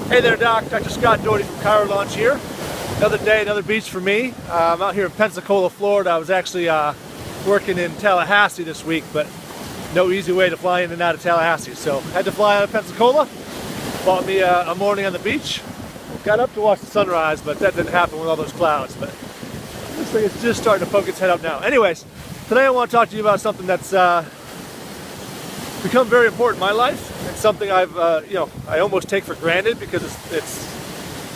Hey there, Doc. Dr. Scott Doherty from Chiro Launch here. Another day, another beach for me. I'm out here in Pensacola, Florida. I was actually working in Tallahassee this week, but no easy way to fly in and out of Tallahassee. So had to fly out of Pensacola, bought me a morning on the beach. Got up to watch the sunrise, but that didn't happen with all those clouds. But looks like it's just starting to poke its head up now. Anyways, today I want to talk to you about something that's become very important in my life. It's something I've, I almost take for granted because it's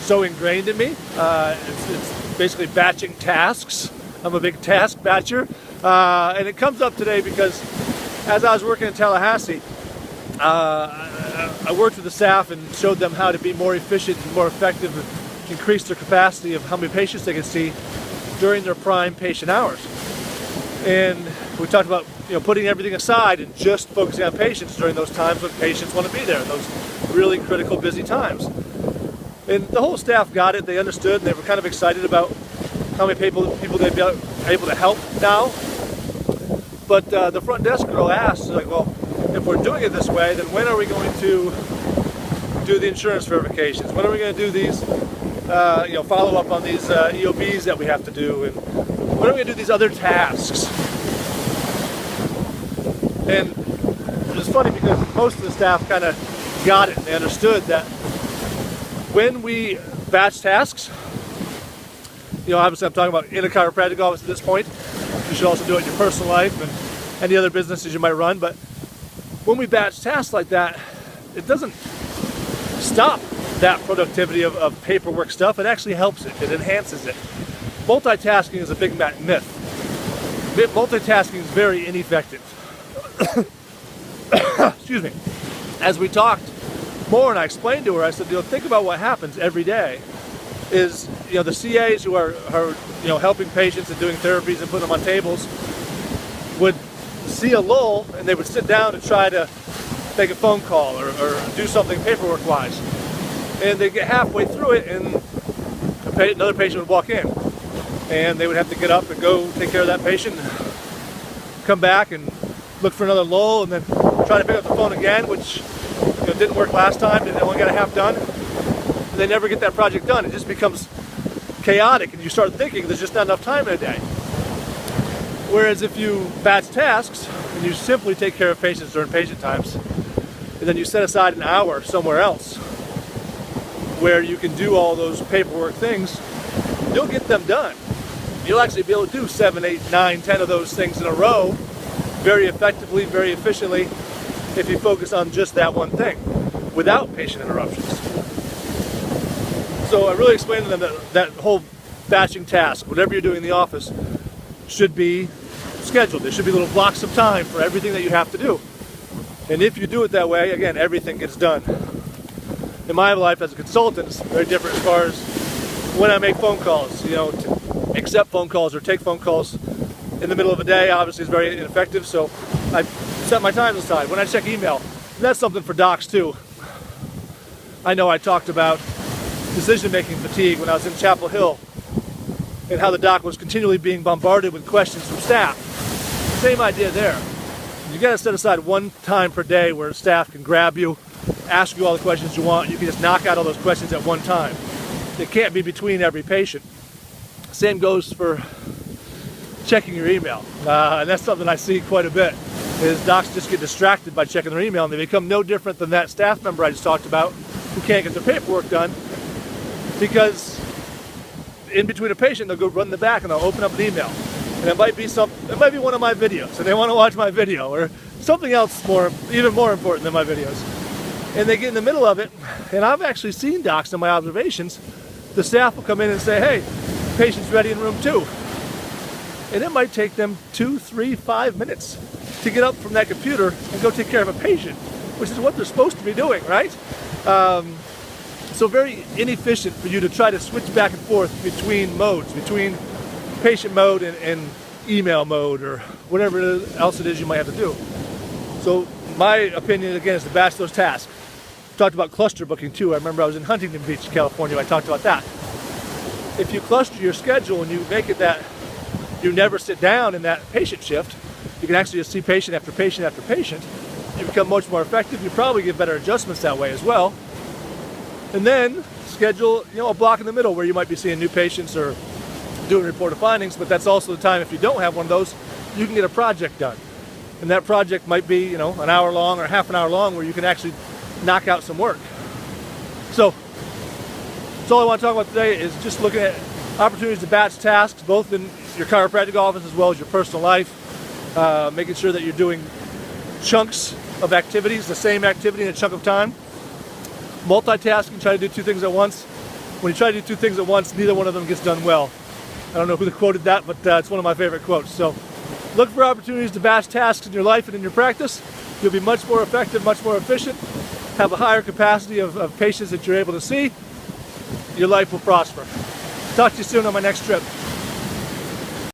so ingrained in me. It's basically batching tasks. I'm a big task batcher. And it comes up today because as I was working in Tallahassee, I worked with the staff and showed them how to be more efficient and more effective and increase their capacity of how many patients they can see during their prime patient hours. And we talked about putting everything aside and just focusing on patients during those times when patients want to be there, those really critical, busy times. And the whole staff got it, they understood, and they were kind of excited about how many people they'd be able to help now. But the front desk girl asked, like, well, if we're doing it this way, then when are we going to do the insurance verifications? When are we going to do these, follow up on these EOBs that we have to do? And when are we going to do these other tasks? And it was funny because most of the staff kind of got it. They understood that when we batch tasks, obviously I'm talking about in a chiropractic office at this point. You should also do it in your personal life and any other businesses you might run. But when we batch tasks like that, it doesn't stop that productivity of paperwork stuff. It actually helps it. It enhances it. Multitasking is a big myth. Multitasking is very ineffective. Excuse me. As we talked more and I explained to her, I said, think about what happens every day is, the CAs who are helping patients and doing therapies and putting them on tables would see a lull and they would sit down and try to make a phone call or do something paperwork wise. And they get halfway through it and another patient would walk in and they would have to get up and go take care of that patient, come back and look for another lull and then try to pick up the phone again, which didn't work last time. They only got a half done. And they never get that project done. It just becomes chaotic and you start thinking there's just not enough time in a day. Whereas if you batch tasks and you simply take care of patients during patient times and then you set aside an hour somewhere else where you can do all those paperwork things, you'll get them done. You'll actually be able to do 7, 8, 9, 10 of those things in a row very effectively, very efficiently, if you focus on just that one thing without patient interruptions. So I really explained to them that whole batching task, whatever you're doing in the office, should be scheduled. There should be little blocks of time for everything that you have to do. And if you do it that way, again, everything gets done. In my life as a consultant, it's very different as far as when I make phone calls. To accept phone calls or take phone calls in the middle of a day, obviously, is very ineffective. So I set my time aside. When I check email, and that's something for docs too. I know I talked about decision-making fatigue when I was in Chapel Hill and how the doc was continually being bombarded with questions from staff. Same idea there. You got to set aside one time per day where staff can grab you, ask you all the questions you want. You can just knock out all those questions at one time. It can't be between every patient. Same goes for checking your email. And that's something I see quite a bit, is docs just get distracted by checking their email and they become no different than that staff member I just talked about who can't get their paperwork done because in between a patient they'll go run in the back and they'll open up an email. And it might be one of my videos and they want to watch my video or something else even more important than my videos. And they get in the middle of it, and I've actually seen docs in my observations, the staff will come in and say, hey, patient's ready in room 2. And it might take them 2, 3, 5 minutes to get up from that computer and go take care of a patient, which is what they're supposed to be doing, right? So very inefficient for you to try to switch back and forth between modes, between patient mode and email mode or whatever else it is you might have to do. So my opinion, again, is to batch those tasks. Talked about cluster booking too. I remember I was in Huntington Beach, California. I talked about that. If you cluster your schedule and you make it that you never sit down in that patient shift, you can actually just see patient after patient after patient. You become much more effective. You probably get better adjustments that way as well. And then schedule, a block in the middle where you might be seeing new patients or doing report of findings, but that's also the time, if you don't have one of those, you can get a project done. And that project might be, an hour long or half an hour long, where you can actually knock out some work. So that's all I want to talk about today, is just looking at opportunities to batch tasks, both in your chiropractic office as well as your personal life. Making sure that you're doing chunks of activities, the same activity in a chunk of time. Multitasking, try to do two things at once. When you try to do two things at once, neither one of them gets done well. I don't know who quoted that, but it's one of my favorite quotes. So look for opportunities to batch tasks in your life and in your practice. You'll be much more effective, much more efficient, have a higher capacity of patients that you're able to see. Your life will prosper. Talk to you soon on my next trip.